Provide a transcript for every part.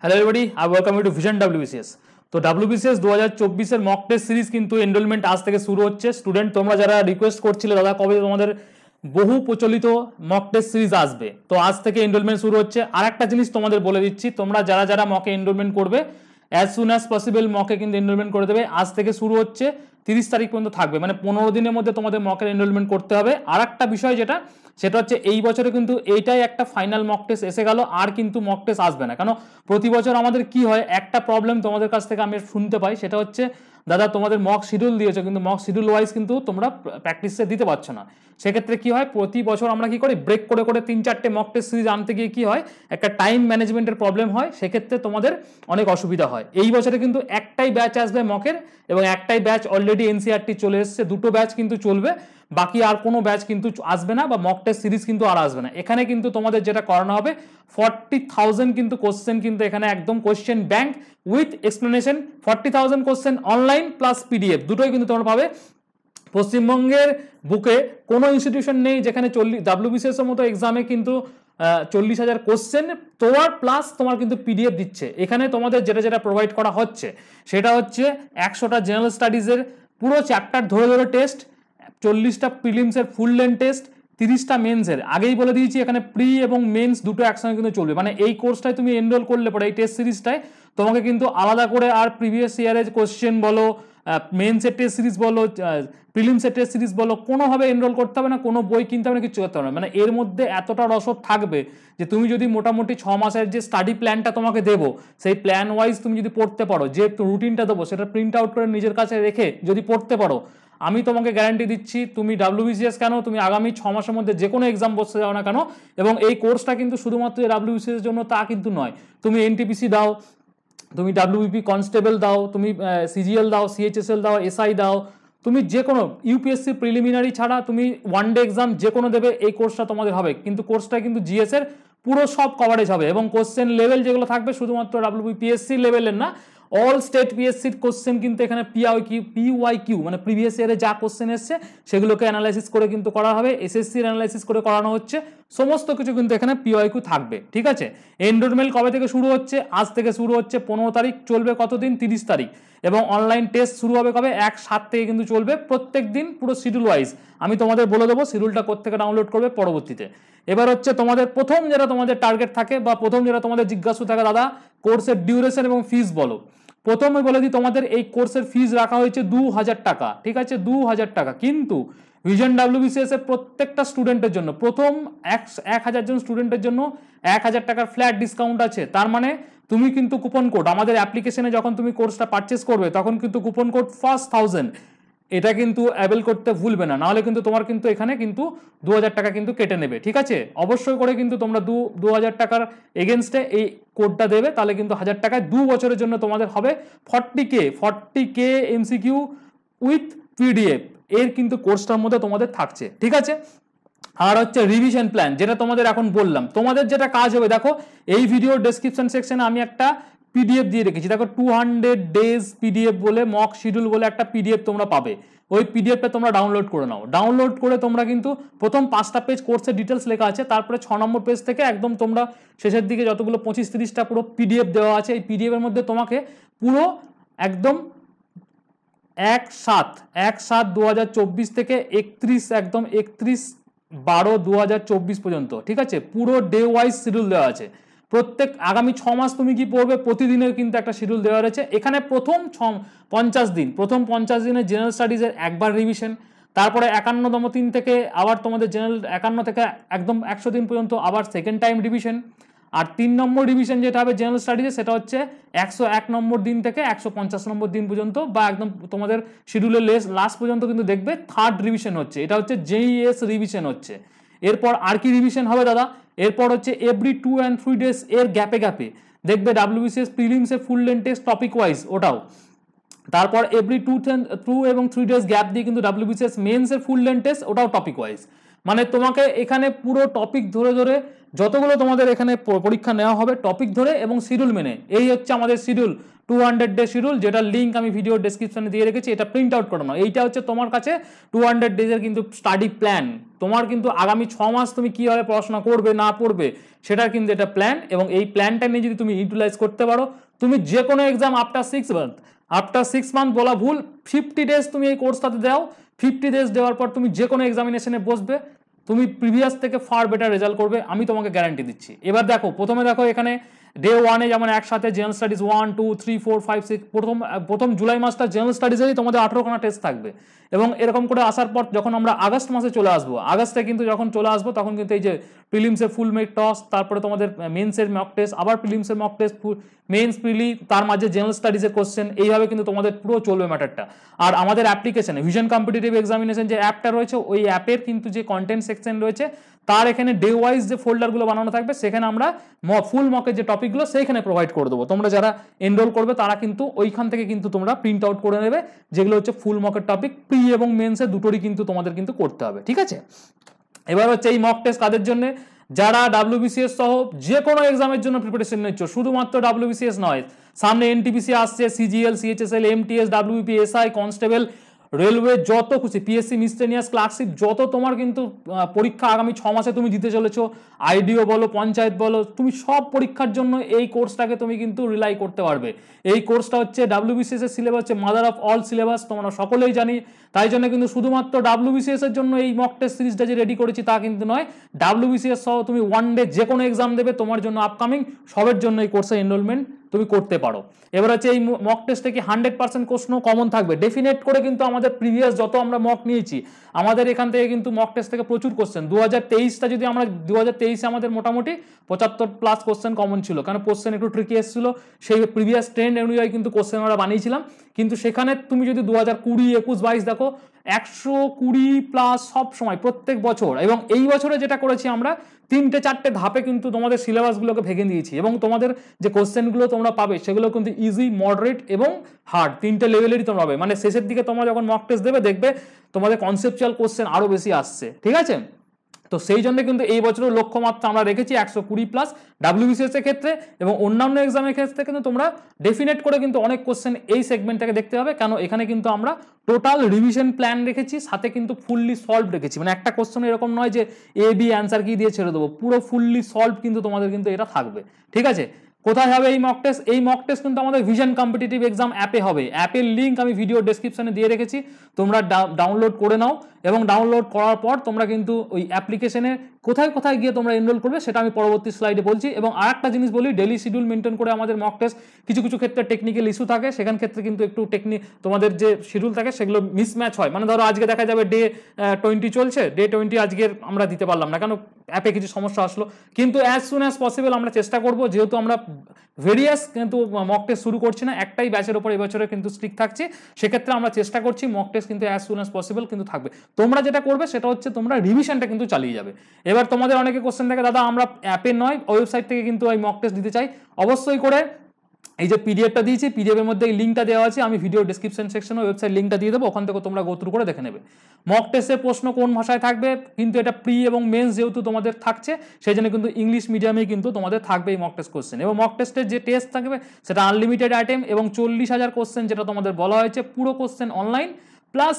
Hello everybody, I welcome you to vision WBCS. তো WBCS 2024-এর mock test series কিন্তু enrolment আজ থেকে শুরু হচ্ছে। স্টুডেন্ট তোমরা যারা রিকোয়েস্ট করছিলে দাদা কবে তোমাদের বহু প্রচলিত মক টেস্ট সিরিজ আসবে, তো আজ থেকে এনরোলমেন্ট শুরু হচ্ছে। আর একটা জিনিস তোমাদের বলে দিচ্ছি, তোমরা যারা যারা মকে এনরোলমেন্ট করবে অ্যাজ সুন অ্যাজ পসিবল মকে কিন্তু এনরোলমেন্ট করে দেবে। আজ থেকে শুরু হচ্ছে, 30 তারিখ পর্যন্ত থাকবে, মানে 15 দিনের মধ্যে তোমাদের মকের এনরোলমেন্ট করতে হবে। আর একটা বিষয় সেটা হচ্ছে এই বছরে কিন্তু এইটাই একটা ফাইনাল মক টেস্ট এসে গেল, আর কিন্তু মক টেস্ট আসবে না। কেন প্রতি বছর আমাদের কি হয়, একটা প্রবলেম তোমাদের কাছ থেকে আমি শুনতে পাই, সেটা হচ্ছে দাদা তোমাদের মক শিডিউল দিয়েছো কিন্তু মক শিডিউল ওয়াইজ কিন্তু তোমরা প্র্যাকটিসে দিতে পারছো না। সেক্ষেত্রে কি হয়, প্রতি বছর আমরা কি করি, ব্রেক করে করে 3-4টে মক টেস্ট সিরিজ আনতে গিয়ে কি হয়, একটা টাইম ম্যানেজমেন্টের প্রবলেম হয়, সেক্ষেত্রে তোমাদের অনেক অসুবিধা হয়। এই বছরে কিন্তু একটাই ব্যাচ আসবে মকের, এবং একটাই ব্যাচ অলরেডি এনসিআরটি চলে এসছে, দুটো ব্যাচ কিন্তু চলবে, বাকি আর কোনো ব্যাচ কিন্তু আসবে না, বা মক টেস্ট সিরিজ কিন্তু আর আসবে না। এখানে কিন্তু তোমাদের যেটা করানো হবে, 40,000 কিন্তু কোশ্চেন কিন্তু এখানে একদম question bank with explanation, 40,000 question online plus PDF দুটোই কিন্তু তোমরা পাবে। পশ্চিমবঙ্গের বুকে কোনো ইনস্টিটিউশন নেই যেখানে ডাব্লিউবিসিএস এর মতো এক্সামে কিন্তু 40,000 কোশ্চেন তোমার প্লাস তোমার কিন্তু পিডিএফ দিচ্ছে। এখানে তোমাদের যেটা যেটা প্রোভাইড করা হচ্ছে সেটা হচ্ছে 100টা জেনারেল স্টাডিজের পুরো চ্যাপ্টার ধরে ধরে টেস্ট, 40টা প্রিলিমসের ফুল লেন্থ টেস্ট, 30টা মেন্সের। আগেই বলে দিয়েছি এখানে প্রি এবং মেন্স দুটো একসঙ্গে কিন্তু চলবে, মানে এই কোর্সটায় তুমি এনরোল করলে পরে এই টেস্ট সিরিজটায় তোমাকে কিন্তু আলাদা করে আর প্রিভিয়াস ইয়ারের কোশ্চেন বলো, মেন্সের টেস্ট সিরিজ বলো, প্রিলিমসের টেস্ট সিরিজ বলো, কোনোভাবে এনরোল করতে হবে না, কোনো বই কিনতে হবে না, কিছু করতে হবে না। মানে এর মধ্যে এতটা রসদ থাকবে যে তুমি যদি মোটামুটি 6 মাসের যে স্টাডি প্ল্যানটা তোমাকে দেবো, সেই প্ল্যান ওয়াইজ তুমি যদি পড়তে পারো, যে রুটিনটা দেবো সেটা প্রিন্ট আউট করে নিজের কাছে রেখে যদি পড়তে পারো, আমি তোমাকে গ্যারান্টি দিচ্ছি তুমি ডাব্লিউবিসিএস কেন, তুমি আগামী 6 মাসের মধ্যে যে কোনো এক্সাম বসতে যাও না কেন। এবং এই কোর্সটা কিন্তু শুধুমাত্র ডাব্লিউবিসিএস এর জন্য তা কিন্তু নয়, তুমি এনটিপিসি দাও, তুমি ডাব্লিউবিপি কনস্টেবল দাও, তুমি সিজিএল দাও, সিএইচএসএল দাও, এসআই দাও, তুমি যে কোনো ইউপিএসসি প্রিলিমিনারি ছাড়া তুমি ওয়ান ডে এক্সাম যে কোনো দেবে, এই কোর্সটা তোমাদের হবে। কিন্তু কোর্সটা কিন্তু জিএস এর পুরো সব কভারেজ হবে, এবং কোশ্চেন লেভেল যেগুলো থাকবে শুধুমাত্র ডাব্লিউবিপিএসসি লেভেলের না, অল স্টেট পিএসসির কোশ্চেন কিন্তু এখানে পিওয়াইকিউ মানে প্রিভিয়াস ইয়ারে যা কোশ্চেন এসছে সেগুলোকে অ্যানালাইসিস করে কিন্তু করা হবে, এসএসসির অ্যানালাইসিস করে করানো হচ্ছে, সমস্ত কিছু কিন্তু এখানে পিওয়াইকিউ থাকবে। ঠিক আছে, এনরোলমেন্ট কবে থেকে শুরু হচ্ছে, আজ থেকে শুরু হচ্ছে, 15 তারিখ, চলবে কতদিন, 30 তারিখ, এবং অনলাইন টেস্ট শুরু হবে কবে, 1/7 থেকে কিন্তু চলবে প্রত্যেক দিন পুরো শিডিউল ওয়াইজ। আমি তোমাদের বলে দেবো শিডিউলটা কোত্থেকে ডাউনলোড করবে পরবর্তীতে। এবার হচ্ছে তোমাদের প্রথম যেটা তোমাদের টার্গেট থাকে, বা প্রথম যেটা তোমাদের জিজ্ঞাসা থাকে, দাদা কোর্সের ডিউরেশন এবং ফিস বলো। প্রথমে বলে দিই, তোমাদের এই কোর্সের ফিস রাখা হয়েছে 2,000 টাকা। ঠিক আছে, 2,000 টাকা, কিন্তু ভিশন ডাব্লিউবিসিএস এর প্রত্যেকটা স্টুডেন্টের জন্য, প্রথম 1,000 জন স্টুডেন্টের জন্য 1,000 টাকার ফ্ল্যাট ডিসকাউন্ট আছে। তার মানে তুমি কিন্তু কুপন কোড আমাদের অ্যাপ্লিকেশনে যখন তুমি কোর্সটা পারচেস করবে, তখন কিন্তু কুপন কোড ফার্স্ট 1000 এটা কিন্তু অ্যাভেল করতে ভুলবে না, নাহলে কিন্তু তোমার কিন্তু এখানে কিন্তু 2,000 টাকা কিন্তু কেটে নেবে। ঠিক আছে, অবশ্যই করে কিন্তু তোমরা 2,000 টাকার এগেনস্টে এই কোডটা দেবে, তাহলে কিন্তু 1,000 টাকায় 2 বছরের জন্য তোমাদের হবে 40K এমসিকিউ উইথ পিডিএফ, এর কিন্তু কোর্সটার মধ্যে তোমাদের থাকছে। ঠিক আছে, আর হচ্ছে রিভিশন প্ল্যান, যেটা তোমাদের এখন বললাম। তোমাদের যেটা কাজ হবে, দেখো এই ভিডিওর ডেসক্রিপশন সেকশনে আমি একটা পিডিএফ দিয়ে রেখেছি, দেখো 200 ডেজ পিডিএফ বলে, মক শিডিউল বলে একটা পিডিএফ তোমরা পাবে। ওই পিডিএফটা তোমরা ডাউনলোড করে নাও। ডাউনলোড করে তোমরা কিন্তু প্রথম 5টা পেজ কোর্সের ডিটেলস লেখা আছে, তারপরে 6 নম্বর পেজ থেকে একদম তোমরা শেষের দিকে যতগুলো 25-30টা পুরো পিডিএফ দেওয়া আছে, এই পিডিএফ এর মধ্যে তোমাকে পুরো একদম 1/7/2024 থেকে 31/12/2024 পর্যন্ত, ঠিক আছে, পুরো ডে ওয়াইজ শিডিউল দেওয়া আছে। প্রত্যেক আগামী 6 মাস তুমি কি পড়বে প্রতিদিনের কিন্তু একটা শিডিউল দেওয়া রয়েছে। এখানে প্রথম 50 দিনের জেনারেল স্টাডিজের একবার রিভিশন, তারপরে 51তম দিন থেকে আবার তোমাদের জেনারেল 51 থেকে একদম 100 দিন পর্যন্ত আবার সেকেন্ড টাইম রিভিশন, আর 3 নম্বর রিভিশন যেটা হবে জেনারেল স্টাডিজে, সেটা হচ্ছে 101 নম্বর দিন থেকে 150 নম্বর দিন পর্যন্ত, বা একদম তোমাদের শিডিউলের লাস্ট পর্যন্ত কিন্তু দেখবে থার্ড রিভিশন হচ্ছে, এটা হচ্ছে জেইএস রিভিশন হচ্ছে। এরপর আর কি রিভিশন হবে দাদা, এরপর হচ্ছে এভরি 2 and 3 ডেজ এর গ্যাপে গ্যাপে দেখবে ডাব্লিউবিসিএস প্রিলিমসের full length test topic wise ওটাও। তারপর এভরি 2 এবং 3 ডেজ গ্যাপ দিয়ে কিন্তু ডাব্লিউবিসিএস মেন্সের ফুল লেন্থ টেস্ট ওটাও টপিক ওয়াইজ। মানে তোমাকে এখানে পুরো টপিক ধরে ধরে যতগুলো তোমাদের এখানে পরীক্ষা নেওয়া হবে টপিক ধরে এবং শিডিউল মেনে, এই হচ্ছে আমাদের শিডিউল 200 ডে শিডিউল, যেটার লিঙ্ক আমি ভিডিও ডেসক্রিপশনে দিয়ে রেখেছি। এটা প্রিন্ট আউট করে নাও। এইটা হচ্ছে তোমার কাছে 200 ডেজের কিন্তু স্টাডি প্ল্যান। তোমার কিন্তু আগামী 6 মাস তুমি কীভাবে পড়াশোনা করবে না পড়বে সেটার কিন্তু এটা প্ল্যান, এবং এই প্ল্যানটা নিয়ে যদি তুমি ইউটিলাইজ করতে পারো, তুমি যে কোনো এক্সাম আফটার 6 মান্থ বলা ভুল, 50 ডেজ তুমি এই কোর্সটাতে দাও, 50 ডেজ দেওয়ার পর তুমি যে কোনো এক্সামিনেশনে বসবে, তুমি প্রিভিয়াস থেকে ফার বেটার রেজাল্ট করবে, আমি তোমাকে গ্যারান্টি দিচ্ছি। এবার দেখো, প্রথমে দেখো এখানে ডে 1-এ যেমন একসাথে জেনারেল স্টাডিজ 1, 2, 3, 4, 5, 6, প্রথম জুলাই মাসটা জেনারেল স্টাডিজেরই তোমাদের 18খানা টেস্ট থাকবে। এবং এরকম করে আসার পর যখন আমরা আগস্ট মাসে চলে আসবো, আগস্টে কিন্তু যখন চলে আসবো তখন কিন্তু এই যে প্রিলিমসের ফুল মেক টস, তারপরে তোমাদের মেন্সের মক টেস্ট, আবার প্রিলিমসের মক টেস্ট, মেন্স প্রিলি, তার মাঝে জেনারেল স্টাডিজের কোশ্চেন, এইভাবে কিন্তু তোমাদের পুরো চলবে ম্যাটারটা। আর আমাদের অ্যাপ্লিকেশনে ভিশন কম্পিটিটিভ এক্সামিনেশন যে অ্যাপটা রয়েছে, ওই অ্যাপের কিন্তু যে কন্টেন্ট সেকশন রয়েছে তার এখানে ডে ওয়াইজ যে ফোল্ডারগুলো বানানো থাকবে, সেখানে আমরা ফুল মকের যে টপিকগুলো সেইখানে প্রোভাইড করে দেবো। তোমরা যারা এনরোল করবে তারা কিন্তু ওইখান থেকে কিন্তু তোমরা প্রিন্ট আউট করে নেবে, যেগুলো হচ্ছে ফুল মকের টপিক। প্রি এবং মেন্সের দুটোরই কিন্তু তোমাদের কিন্তু করতে হবে, ঠিক আছে। এবার হচ্ছে এই মক টেস্ট কাদের জন্য, যারা WBCS সহ যে কোনো এক্সামের জন্য প্রিপারেশন নিচ্ছ, শুধুমাত্র WBCS নয়, সামনে NTPC আসছে, CGL, CHSL, MTS, WBP, SI, constable, railway, যত খুশি পিএসসি, মিসলেনিয়াস, ক্লার্কশিপ, যত তোমার কিন্তু পরীক্ষা আগামী 6 মাসে তুমি দিতে চলেছো, আইডিও বলো, পঞ্চায়েত বলো, তুমি সব পরীক্ষার জন্য এই কোর্সটাকে তুমি কিন্তু রিলাই করতে পারবে। এই কোর্সটা হচ্ছে WBCS এর সিলেবাস হচ্ছে মাদার অফ অল সিলেবাস, তোমরা সকলেই জানি। তাই জন্য কিন্তু শুধুমাত্র WBCS এর জন্য এই মক টেস্ট সিরিজটা যে রেডি করেছি তা কিন্তু নয়, WBCS সহ তুমি ওয়ান ডে যে কোনো এক্সাম দেবে, তোমার জন্য আপকামিং সবের জন্য এই কোর্সে এনরোলমেন্ট তুমি করতে পারো। এবার হচ্ছে এই মক টেস্টে কি 100% প্রশ্ন কমন থাকবে? ডেফিনেট করে কিন্তু আমাদের প্রিভিয়াস যত আমরা মক নিয়েছি, আমাদের এখান থেকে কিন্তু মক টেস্ট থেকে প্রচুর কোশ্চেন, 2023টা যদি আমরা 2023-এ আমাদের মোটামুটি 75+ কোশ্চেন কমন ছিল, কারণ কোশ্চেন একটু ট্রিকি এসেছিল, সেই প্রিভিয়াস ট্রেন্ড অনুযায়ী কিন্তু কোশ্চেন আমরা বানিয়েছিলাম। কিন্তু সেখানে তুমি যদি 2020, 21, 22 দেখো, 120+ সব সময় প্রত্যেক বছর। এবং এই বছরে যেটা করেছি আমরা 3-4টে ধাপে কিন্তু তোমাদের সিলেবাসগুলোকে ভেঙে দিয়েছি, এবং তোমাদের যে কোশ্চেনগুলো তোমরা পাবে সেগুলো কিন্তু ইজি, মডারেট এবং হার্ড, 3টে লেভেলেরই তোমরা পাবে। মানে শেষের দিকে তোমরা যখন মক টেস্ট দেবে, দেখবে তোমাদের কনসেপচুয়াল কোশ্চেন আরো বেশি আসছে, ঠিক আছে। তো সেই জন্য কিন্তু এই বছরের লক্ষ্যমাত্রা আমরা রেখেছি 120+ WBCS এর ক্ষেত্রে, এবং অন্যান্য এক্সামের ক্ষেত্রে কিন্তু তোমরা ডেফিনেট করে কিন্তু অনেক কোশ্চেন এই সেগমেন্ট থেকে দেখতে হবে, কেন এখানে কিন্তু আমরা টোটাল রিভিশন প্ল্যান রেখেছি, সাথে কিন্তু ফুললি সলভ রেখেছি। মানে একটা কোশ্চেন এরকম নয় যে AB অ্যান্সার কি দিয়ে ছেড়ে দেবো, পুরো ফুললি সলভ কিন্তু তোমাদের কিন্তু এটা থাকবে, ঠিক আছে। কোথায় হবে এই মক টেস্ট? এই মক টেস্ট কিন্তু আমাদের ভিশন কম্পিটিটিভ এক্সাম অ্যাপে হবে। অ্যাপের লিঙ্ক আমি ভিডিও ডেসক্রিপশনে দিয়ে রেখেছি, তোমরা ডাউনলোড করে নাও, এবং ডাউনলোড করার পর তোমরা কিন্তু ওই অ্যাপ্লিকেশনে কোথায় কোথায় গিয়ে তোমরা এনরোল করবে সেটা আমি পরবর্তী স্লাইডে বলছি। এবং আর একটা জিনিস বলি, ডেলি শিডিউল মেনটেন করে আমাদের মক টেস্ট, কিছু কিছু ক্ষেত্রে টেকনিক্যাল ইস্যু থাকে, সেখান ক্ষেত্রে কিন্তু একটু তোমাদের যে শিডিউল থাকে সেগুলো মিসম্যাচ হয়। মানে ধরো আজকে দেখা যাবে ডে 20 চলছে, ডে 20 আজকের আমরা দিতে পারলাম না, কেন অ্যাপে কিছু সমস্যা আসলো। কিন্তু অ্যাজ সুন অ্যাজ পসিবল আমরা চেষ্টা করব, যেহেতু আমরা ভেরিয়াস কিন্তু মক টেস্ট শুরু করছি না, একটাই ব্যাচের ওপর এবছরে কিন্তু স্ট্রিক থাকছে, সেক্ষেত্রে আমরা চেষ্টা করছি মক টেস্ট কিন্তু অ্যাজ সুন অ্যাজ পসিবল কিন্তু থাকবে। তোমরা যেটা করবে সেটা হচ্ছে তোমরা রিভিশনটা কিন্তু চালিয়ে যাবে। এবার তোমাদের অনেকে কোশ্চেন থাকে, দাদা আমরা অ্যাপে নয় ওয়েবসাইট থেকে কিন্তু এই মক টেস্ট দিতে চাই। অবশ্যই করে এই যে পিডিএফটা দিয়েছি, পিডিএফ এর মধ্যে এই লিঙ্কটা দেওয়া আছে, আমি ভিডিও ডেসক্রিপশন সেকশনে ওয়েবসাইট লিঙ্কটা দিয়ে দেবো, ওখান থেকে তোমরা গো থ্রু করে দেখে নেবে। মক টেস্টের প্রশ্ন কোন ভাষায় থাকবে, কিন্তু এটা প্রি এবং মেন্স যেহেতু তোমাদের থাকছে, সেই জন্য কিন্তু ইংলিশ মিডিয়ামে কিন্তু তোমাদের থাকবে এই মক টেস্ট কোশ্চেন। এবং মক টেস্টের যে টেস্ট থাকবে সেটা আনলিমিটেড আইটেম, এবং 40,000 কোশ্চেন যেটা তোমাদের বলা হয়েছে, পুরো question online plus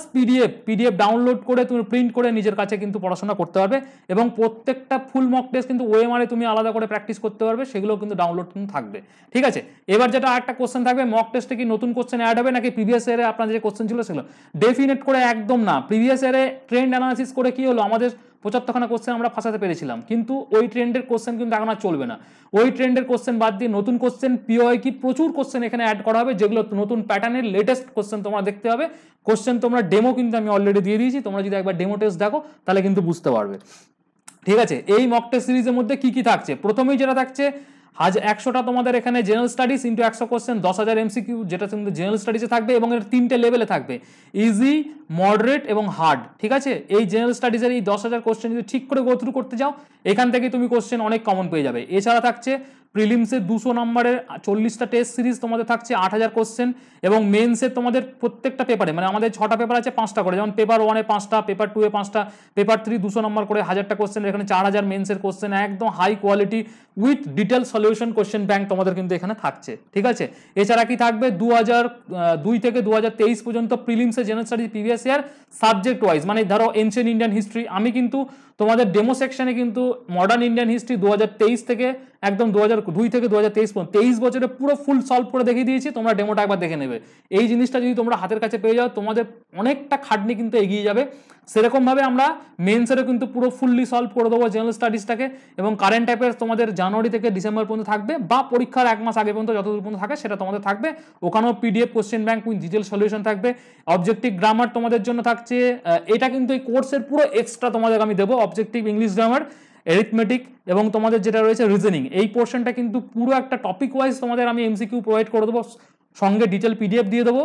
PDF download করে তুমি প্রিন্ট করে নিজের কাছে কিন্তু পড়াশোনা করতে পারবে। এবং প্রত্যেকটা ফুল মক টেস্ট কিন্তু ওএমআরে তুমি আলাদা করে প্র্যাকটিস করতে পারবে, সেগুলো কিন্তু ডাউনলোড কিন্তু থাকবে, ঠিক আছে। এবার যেটা একটা কোশ্চেন থাকবে, মক টেস্টে কি নতুন কোশ্চেন অ্যাড হবে নাকি প্রিভিয়াস ইয়ারে আপনাদের যে কোশ্চেন ছিল সেগুলো? ডেফিনেট করে একদম না। প্রিভিয়াস ইয়ারে ট্রেন্ড অ্যানালাইসিস করে কি হলো, আমাদের 75খানা কোশ্চেন আমরা ফাঁসাতে পেরেছিলাম, কিন্তু ওই ট্রেন্ডের কোশ্চেন কিন্তু এখন আর চলবে না। ওই ট্রেন্ডের কোশ্চেন বাদ দিয়ে নতুন কোশ্চেন, পিওআই কি প্রচুর কোশ্চেন এখানে অ্যাড করা হবে, যেগুলো নতুন প্যাটার্নের লেটেস্ট কোশ্চেন তোমরা দেখতে হবে। কোশ্চেন তোমরা ডেমো কিন্তু আমি অলরেডি দিয়ে দিয়েছি, তোমরা যদি একবার ডেমো টেস্ট দেখো তাহলে কিন্তু বুঝতে পারবে, ঠিক আছে। এই মক টেস্ট সিরিজের মধ্যে কি কি থাকছে, প্রথমেই যেটা থাকছে, আজ 100টা তোমাদের এখানে general studies into 100 question, 10,000 MCQ, যেটা কিন্তু জেনারেল স্টাডিজে থাকবে, এবং এর 3টে লেভেলে থাকবে, ইজি, মডারেট এবং হার্ড, ঠিক আছে। এই জেনারেল স্টাডিজের এই 10,000 কোশ্চেন যদি ঠিক করে গো থ্রু করতে যাও, এখান থেকে তুমি কোশ্চেন অনেক কমন পেয়ে যাবে। এছাড়া থাকছে প্রিলিমসে 200 নম্বরের 40টা টেস্ট সিরিজ তোমাদের থাকছে 8000 কোশ্চেন, এবং মেন্সে তোমাদের প্রত্যেকটা পেপারে মানে আমাদের 6টা পেপার আছে 5টা করে, যেমন পেপার 1-এ 5টা, পেপার 2-এ 5টা, পেপার 3 200 নম্বর করে 1000টা কোশ্চেন, এখানে 4000 মেন্সের কোশ্চেন, একদম high quality with detail solution question bank তোমাদের কিন্তু এখানে থাকছে, ঠিক আছে। এছাড়া কি থাকবে 2002 থেকে 2023 পর্যন্ত প্রিলিমসে general studies previous year subject wise, মানে ধরো এনশিয়েন্ট ইন্ডিয়ান হিস্ট্রি, আমি কিন্তু তোমাদের ডেমো সেকশনে কিন্তু মডার্ন ইন্ডিয়ান হিস্ট্রি 2023 থেকে একদম 2002 থেকে 2023 পর্যন্ত 23 বছরে পুরো ফুল সলভ করে দেখিয়ে দিয়েছি, তোমরা ডেমোটা একবার দেখে নেবে। এই জিনিসটা যদি তোমরা হাতের কাছে পেয়ে যাও তোমাদের অনেকটা খাটনি কিন্তু এগিয়ে যাবে। সেরকমভাবে আমরা মেন্সেরও কিন্তু পুরো ফুললি সলভ করে দেবো জেনারেল স্টাডিজটাকে, এবং কারেন্ট অ্যাফেয়ার্স তোমাদের জানুয়ারি থেকে ডিসেম্বর পর্যন্ত থাকবে, বা পরীক্ষার 1 মাস আগে পর্যন্ত যতদূর পর্যন্ত থাকে সেটা তোমাদের থাকবে। ওখানেও PDF question bank with detail solution থাকবে। অবজেক্টিভ গ্রামার তোমাদের জন্য থাকছে, এটা কিন্তু এই কোর্সের পুরো এক্সট্রা তোমাদের আমি দেবো। অবজেক্টিভ ইংলিশ গ্রামার, এরিথমেটিক এবং তোমাদের যেটা রয়েছে রিজনিং, এই পোর্শনটা কিন্তু পুরো একটা টপিক ওয়াইজ তোমাদের আমি এমসিকিউ প্রোভাইড করে দেবো, সঙ্গে ডিটেল পিডিএফ দিয়ে দেবো।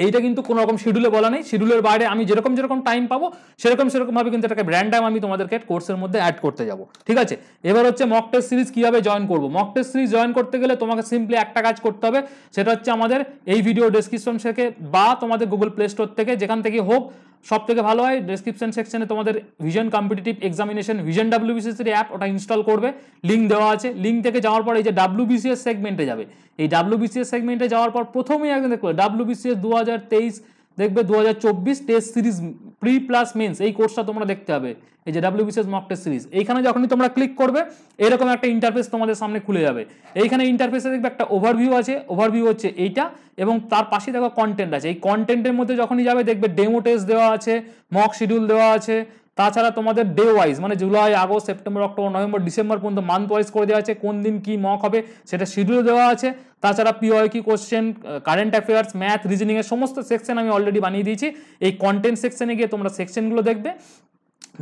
এইটা কিন্তু কোনো রকম শিডিউলে বলা নেই, শিডিউলের বাইরে আমি যেরকম টাইম পাবো সেরকমভাবে কিন্তু এটাকে র্যান্ডম আমি তোমাদেরকে কোর্সের মধ্যে অ্যাড করতে যাব, ঠিক আছে। এবার হচ্ছে মক টেস্ট সিরিজ কিভাবে জয়েন করবো। মক টেস্ট সিরিজ জয়েন করতে গেলে তোমাকে সিম্পলি একটা কাজ করতে হবে, সেটা হচ্ছে আমাদের এই ভিডিও ডেসক্রিপশন থেকে বা তোমাদের গুগল প্লে স্টোর থেকে যেখান থেকে হোক, সব থেকে ভালো হয় ডেসক্রিপশন সেকশনে তোমাদের vision competitive examination vision WBCS এর অ্যাপ, ওটা ইনস্টল করবে, লিঙ্ক দেওয়া আছে। লিঙ্ক থেকে যাওয়ার পর এই যে WBCS সেগমেন্টে যাবে, এই WBCS সেগমেন্টে যাওয়ার পর প্রথমেই একদম দেখবে WBCS 2023 দেখবে 2024 test series pre plus men's, এই কোর্সটা তোমরা দেখতে হবে। এই যে WBCS মক টেস্ট সিরিজ, এইখানে যখনই তোমরা ক্লিক করবে এরকম একটা ইন্টারফেস তোমাদের সামনে খুলে যাবে। এইখানে ইন্টারফেসে দেখবে একটা ওভারভিউ আছে, ওভারভিউ হচ্ছে এইটা, এবং তার পাশে দেখো কন্টেন্ট আছে। এই কন্টেন্টের মধ্যে যখনই যাবে দেখবে ডেমো টেস্ট দেওয়া আছে, মক শিডিউল দেওয়া আছে, তাছাড়া তোমাদের ডে ওয়াইজ মানে July, August, September, October, November, December পর্যন্ত মান্থ ওয়াইজ করে দেওয়া আছে, কোন দিন কি মক হবে সেটা শিডিউল দেওয়া আছে। তাছাড়া PYQ question, current affairs, math, reasoning এর সমস্ত সেকশন আমি অলরেডি বানিয়ে দিয়েছি। এই কন্টেন্ট সেকশনে গিয়ে তোমরা সেকশনগুলো দেখবে।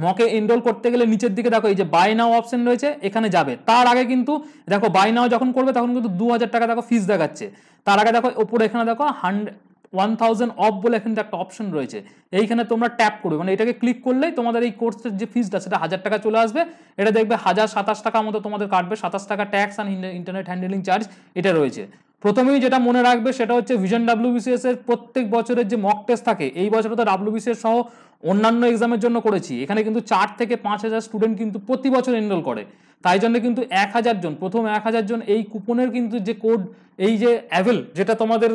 মকে এনরোল করতে গেলে নিচের দিকে দেখো এই যে বাই নাও অপশন রয়েছে, এখানে যাবে। তার আগে কিন্তু দেখো বাই নাও যখন করবে তখন কিন্তু 2000 টাকা দেখো ফিস দেখাচ্ছে। তার আগে দেখো ওপরে এখানে দেখো 1000 অফ বলে এখানে একটা অপশন রয়েছে, এইখানে তোমরা ট্যাপ করবে, মানে এটাকে ক্লিক করলেই তোমাদের এই কোর্সের যে ফিসটা সেটা 1000 টাকা চলে আসবে। এটা দেখবে 1027 টাকার মতো তোমাদের কাটবে, 27 টাকা tax and internet handling charge এটা রয়েছে। প্রথমেই যেটা মনে রাখবে সেটা হচ্ছে ভিশন WBCS এর প্রত্যেক বছরের যে মক টেস্ট থাকে, এই বছরে তো WBCS সহ অন্যান্য এক্সামের জন্য করেছি, এখানে কিন্তু 4 থেকে 5000 স্টুডেন্ট কিন্তু প্রতি বছর এনরোল করে। তাই জন্য কিন্তু 1000 জন, প্রথম 1000 জন এই কুপনের কিন্তু যে কোড, এই যে অ্যাভেল যেটা তোমাদের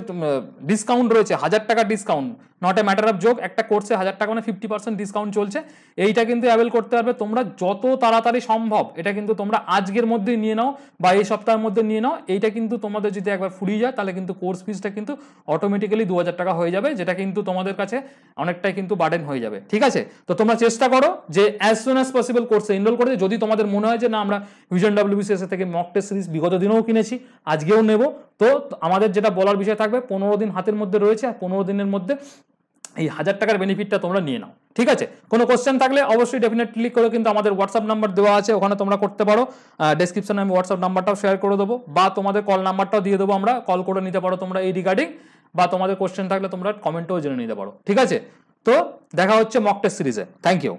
ডিসকাউন্ট রয়েছে 1000 টাকা discount, not a matter of joke, একটা কোর্সে 1000 টাকা মানে 50% ডিসকাউন্ট চলছে, এইটা কিন্তু অ্যাভেল করতে পারবে তোমরা যত তাড়াতাড়ি সম্ভব। এটা কিন্তু তোমরা আজকের মধ্যে নিয়ে নাও বা এই সপ্তাহের মধ্যে নিয়ে নাও। এইটা কিন্তু তোমাদের যদি একবার ফুরিয়ে যায় তাহলে কিন্তু কোর্স ফিসটা কিন্তু অটোমেটিক্যালি 2000 টাকা হয়ে যাবে, যেটা কিন্তু তোমাদের কাছে অনেকটাই কিন্তু বার্ডেন হয়ে যাবে, ঠিক আছে। তো তোমরা চেষ্টা করো যে অ্যাজ সুন অ্যাজ পসিবল কোর্সে এনরোল করতে। যদি তোমাদের মনে হয় যে না আমরা ভিশন WBCS থেকে মক টেস্ট সিরিজ বিগত দিনেও কিনেছি, আজকেও নেব, তো আমাদের যেটা বলার বিষয় থাকবে 15 দিন হাতের মধ্যে রয়েছে, আর 15 দিনের মধ্যে এই 1000 টাকার বেনিফিটটা তোমরা নিয়ে নাও, ঠিক আছে। কোনো কোশ্চেন থাকলে অবশ্যই ডেফিনেটলি করে কিন্তু আমাদের হোয়াটসঅ্যাপ নাম্বার দেওয়া আছে, ওখানে তোমরা করতে পারো। ডেসক্রিপশনে আমি হোয়াটসঅ্যাপ নাম্বারটাও শেয়ার করে দেবো, বা তোমাদের কল নাম্বারটাও দিয়ে দেবো, আমরা কল করে নিতে পারো তোমরা এই রিগার্ডিং, বা তোমাদের কোশ্চেন থাকলে তোমরা কমেন্টেও জেনে নিতে পারো, ঠিক আছে। তো দেখা হচ্ছে মক টেস্ট সিরিজে। Thank you.